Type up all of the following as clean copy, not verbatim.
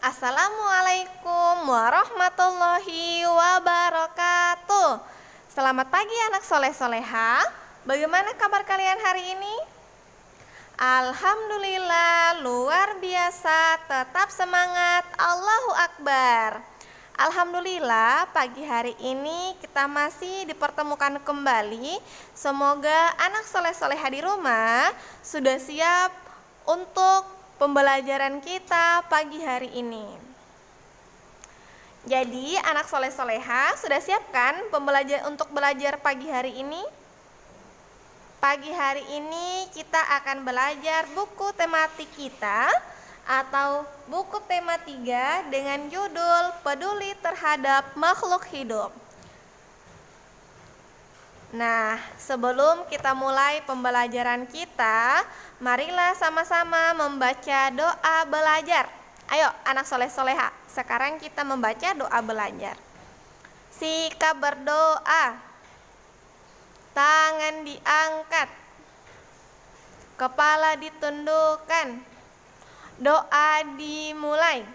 Assalamualaikum warahmatullahi wabarakatuh. Selamat pagi anak soleh-soleha. Bagaimana kabar kalian hari ini? Alhamdulillah, luar biasa, tetap semangat, Allahu Akbar. Alhamdulillah, pagi hari ini kita masih dipertemukan kembali. Semoga anak soleh-soleha di rumah sudah siap untuk pembelajaran kita pagi hari ini. Jadi anak soleh-soleha sudah siapkan untuk belajar pagi hari ini? Pagi hari ini kita akan belajar buku tematik kita atau buku tema 3 dengan judul Peduli Terhadap Makhluk Hidup. Nah, sebelum kita mulai pembelajaran kita, marilah sama-sama membaca doa belajar. Ayo anak soleh-soleha, sekarang kita membaca doa belajar. Sikap berdoa, tangan diangkat, kepala ditundukkan, doa dimulai.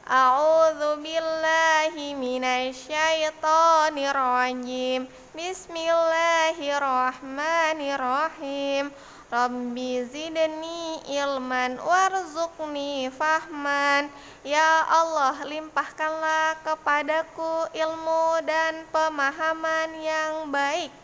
A'udzubillahi minasyaitonirrajim. Bismillahirrahmanirrahim. Rabbi zidni ilman warzuqni fahman. Ya Allah, limpahkanlah kepadaku ilmu dan pemahaman yang baik.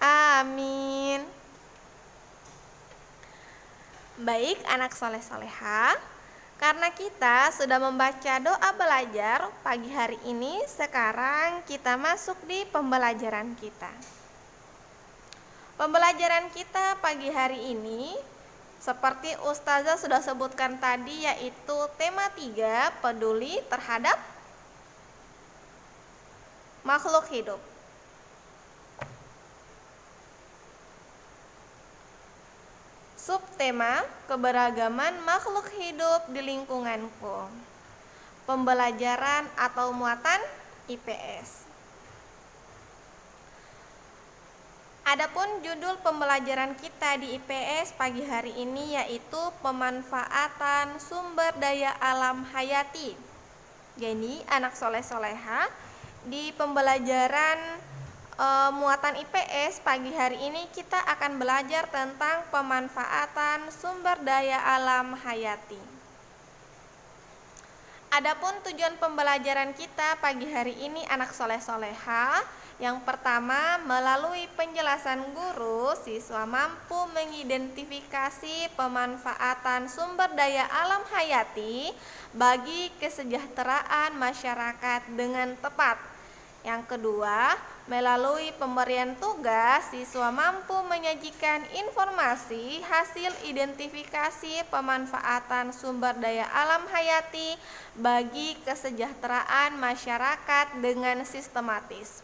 Amin. Baik anak soleh-soleha, karena kita sudah membaca doa belajar pagi hari ini, sekarang kita masuk di pembelajaran kita. Pembelajaran kita pagi hari ini, seperti Ustazah sudah sebutkan tadi, yaitu tema 3, peduli terhadap makhluk hidup. Subtema, keberagaman makhluk hidup di lingkunganku. Pembelajaran atau muatan IPS. Adapun judul pembelajaran kita di IPS pagi hari ini yaitu pemanfaatan sumber daya alam hayati. Jadi anak soleh-soleha, di pembelajaran muatan IPS pagi hari ini kita akan belajar tentang pemanfaatan sumber daya alam hayati. Adapun tujuan pembelajaran kita pagi hari ini anak soleh-soleha, yang pertama, melalui penjelasan guru, siswa mampu mengidentifikasi pemanfaatan sumber daya alam hayati bagi kesejahteraan masyarakat dengan tepat. Yang kedua, melalui pemberian tugas, siswa mampu menyajikan informasi hasil identifikasi pemanfaatan sumber daya alam hayati bagi kesejahteraan masyarakat dengan sistematis.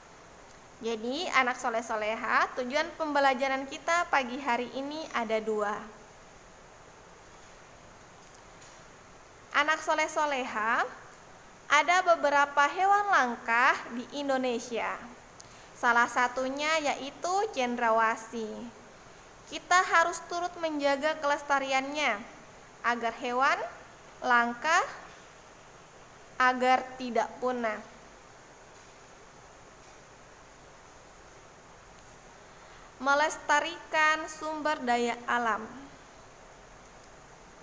Jadi, anak soleh-soleha, tujuan pembelajaran kita pagi hari ini ada 2. Anak soleh-soleha, ada beberapa hewan langka di Indonesia. Salah satunya yaitu cendrawasih. Kita harus turut menjaga kelestariannya agar hewan langka agar tidak punah. Melestarikan sumber daya alam.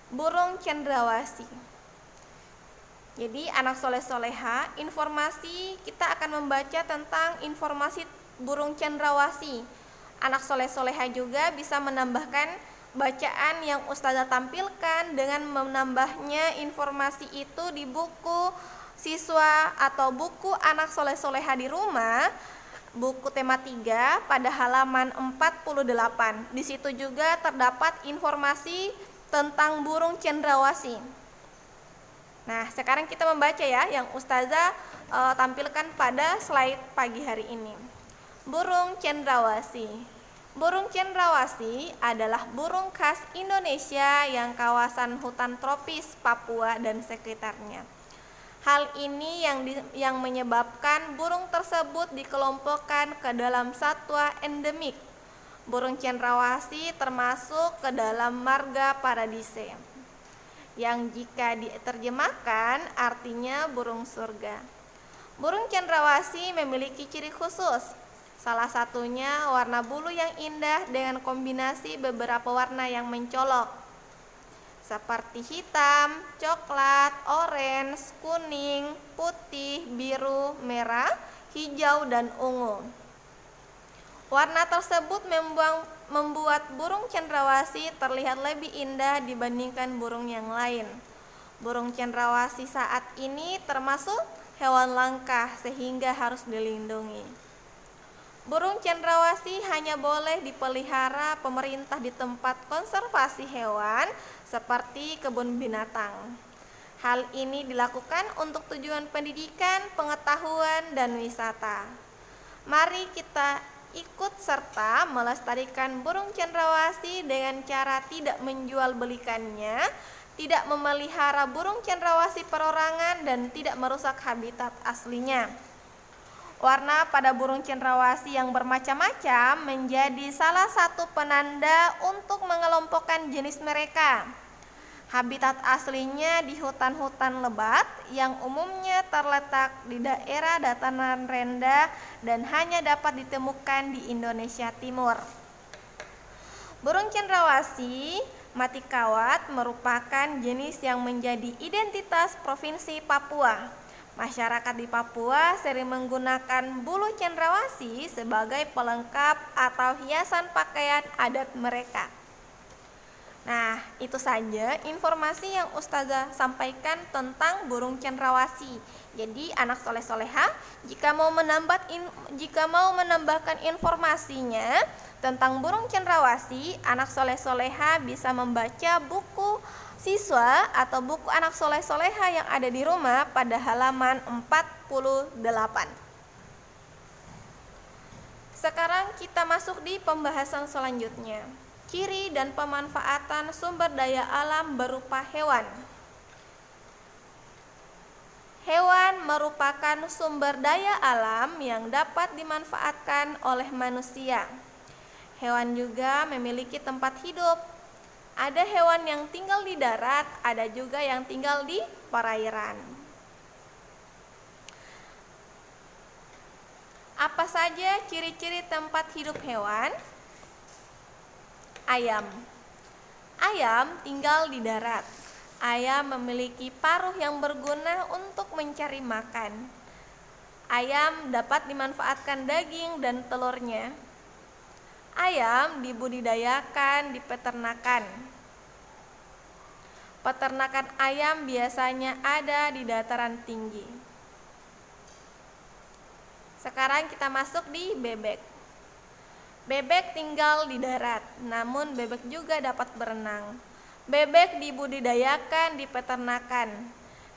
Burung cendrawasih. Jadi anak soleh-soleha, informasi kita akan membaca tentang informasi burung cendrawasih. Anak soleh-soleha juga bisa menambahkan bacaan yang Ustazah tampilkan dengan menambahnya informasi itu di buku siswa atau buku anak soleh-soleha di rumah, buku tema 3 pada halaman 48. Di situ juga terdapat informasi tentang burung cendrawasih. Nah, sekarang kita membaca ya yang Ustazah tampilkan pada slide pagi hari ini. Burung cendrawasih. Burung cendrawasih adalah burung khas Indonesia yang kawasan hutan tropis Papua dan sekitarnya. Hal ini yang menyebabkan burung tersebut dikelompokkan ke dalam satwa endemik. Burung cendrawasih termasuk ke dalam marga Paradisaea. yang jika diterjemahkan artinya burung surga. Burung cendrawasih memiliki ciri khusus. Salah satunya warna bulu yang indah dengan kombinasi beberapa warna yang mencolok, seperti hitam, coklat, orange, kuning, putih, biru, merah, hijau, dan ungu. Warna tersebut membuat burung cendrawasih terlihat lebih indah dibandingkan burung yang lain. Burung cendrawasih saat ini termasuk hewan langka sehingga harus dilindungi. Burung cendrawasih hanya boleh dipelihara pemerintah di tempat konservasi hewan seperti kebun binatang. Hal ini dilakukan untuk tujuan pendidikan, pengetahuan, dan wisata. Mari kita ikut serta melestarikan burung cendrawasih dengan cara tidak menjual belikannya, tidak memelihara burung cendrawasih perorangan, dan tidak merusak habitat aslinya. Warna pada burung cendrawasih yang bermacam-macam menjadi salah satu penanda untuk mengelompokkan jenis mereka. Habitat aslinya di hutan-hutan lebat yang umumnya terletak di daerah dataran rendah dan hanya dapat ditemukan di Indonesia Timur. Burung cendrawasih mati kawat merupakan jenis yang menjadi identitas Provinsi Papua. Masyarakat di Papua sering menggunakan bulu cendrawasih sebagai pelengkap atau hiasan pakaian adat mereka. Nah, itu saja informasi yang Ustazah sampaikan tentang burung cendrawasih. Jadi anak soleh-soleha, jika mau menambahkan informasinya tentang burung cendrawasih, anak soleh-soleha bisa membaca buku siswa atau buku anak soleh-soleha yang ada di rumah pada halaman 48. Sekarang kita masuk di pembahasan selanjutnya. Ciri dan pemanfaatan sumber daya alam berupa hewan. Hewan merupakan sumber daya alam yang dapat dimanfaatkan oleh manusia. Hewan juga memiliki tempat hidup. Ada hewan yang tinggal di darat, ada juga yang tinggal di perairan. Apa saja ciri-ciri tempat hidup hewan? Ayam. Ayam tinggal di darat. Ayam memiliki paruh yang berguna untuk mencari makan. Ayam dapat dimanfaatkan daging dan telurnya. Ayam dibudidayakan di peternakan. Peternakan ayam biasanya ada di dataran tinggi. Sekarang kita masuk di bebek. Bebek tinggal di darat, namun bebek juga dapat berenang. Bebek dibudidayakan di peternakan.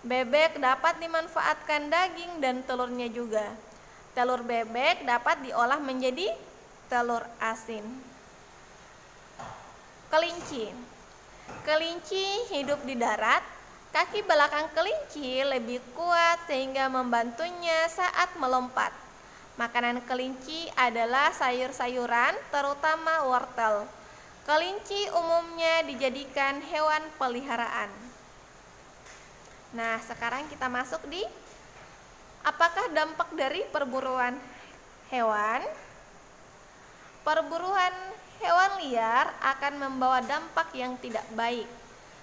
Bebek dapat dimanfaatkan daging dan telurnya juga. Telur bebek dapat diolah menjadi telur asin. Kelinci. Kelinci hidup di darat. Kaki belakang kelinci lebih kuat sehingga membantunya saat melompat. Makanan kelinci adalah sayur-sayuran, terutama wortel. Kelinci umumnya dijadikan hewan peliharaan. Nah, sekarang kita masuk di apakah dampak dari perburuan hewan? Perburuan hewan liar akan membawa dampak yang tidak baik.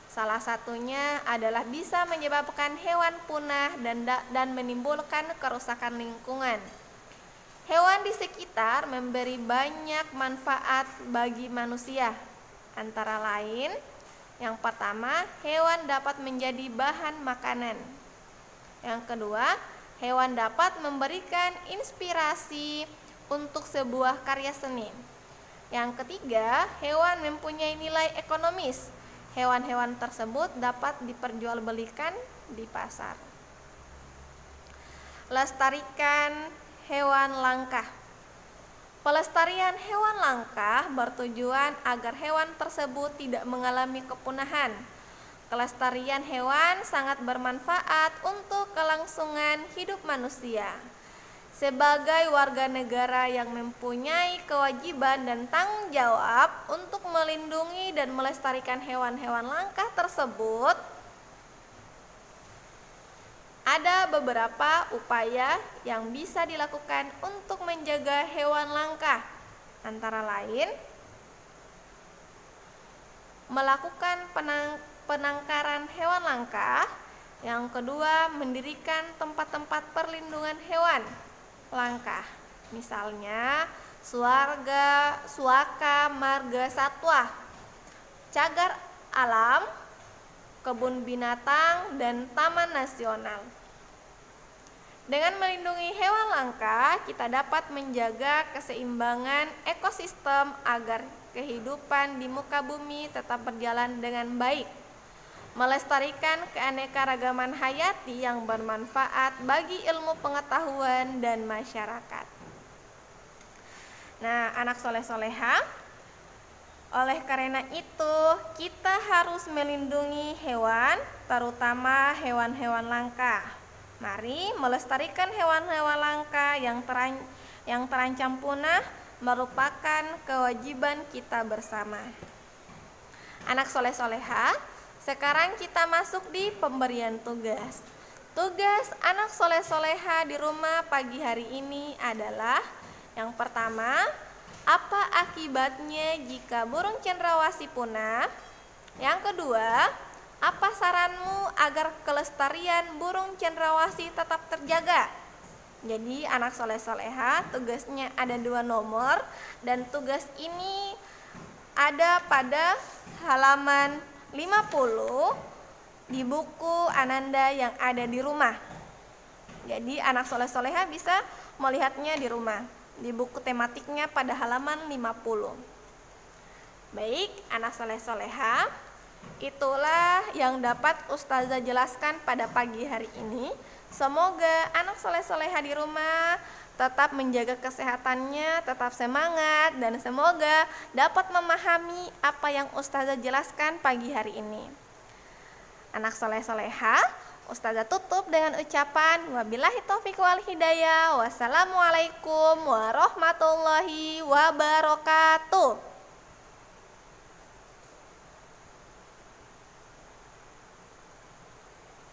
Salah satunya adalah bisa menyebabkan hewan punah dan menimbulkan kerusakan lingkungan. Hewan di sekitar memberi banyak manfaat bagi manusia. Antara lain, yang pertama, hewan dapat menjadi bahan makanan. Yang kedua, hewan dapat memberikan inspirasi untuk sebuah karya seni. Yang ketiga, hewan mempunyai nilai ekonomis. Hewan-hewan tersebut dapat diperjualbelikan di pasar. Lestarikan hewan langka. Pelestarian hewan langka bertujuan agar hewan tersebut tidak mengalami kepunahan. Kelestarian hewan sangat bermanfaat untuk kelangsungan hidup manusia. Sebagai warga negara yang mempunyai kewajiban dan tanggung jawab untuk melindungi dan melestarikan hewan-hewan langka tersebut, Ada beberapa upaya yang bisa dilakukan untuk menjaga hewan langka. Antara lain, melakukan penangkaran hewan langka. Yang kedua, mendirikan tempat-tempat perlindungan hewan langka. Misalnya, Suaka Marga Satwa, cagar alam, kebun binatang, dan taman nasional. Dengan melindungi hewan langka, kita dapat menjaga keseimbangan ekosistem agar kehidupan di muka bumi tetap berjalan dengan baik, melestarikan keanekaragaman hayati yang bermanfaat bagi ilmu pengetahuan dan masyarakat. Nah, anak soleh-soleha, oleh karena itu kita harus melindungi hewan, terutama hewan-hewan langka. Mari melestarikan hewan-hewan langka yang terancam punah merupakan kewajiban kita bersama. Anak soleh-soleha, sekarang kita masuk di pemberian tugas. Tugas anak soleh-soleha di rumah pagi hari ini adalah: yang pertama, apa akibatnya jika burung cendrawasih punah? Yang kedua, apa saranmu agar kelestarian burung cendrawasih tetap terjaga? Jadi anak soleh-soleha, tugasnya ada 2 nomor, dan tugas ini ada pada halaman 50 di buku Ananda yang ada di rumah. Jadi anak soleh-soleha bisa melihatnya di rumah, di buku tematiknya pada halaman 50. Baik, anak soleh-soleha, itulah yang dapat Ustazah jelaskan pada pagi hari ini. Semoga anak soleh-soleha di rumah tetap menjaga kesehatannya, tetap semangat, dan semoga dapat memahami apa yang Ustazah jelaskan pagi hari ini. Anak soleh-soleha, Ustazah tutup dengan ucapan wabillahi taufiq wal hidayah. Wassalamualaikum warahmatullahi wabarakatuh.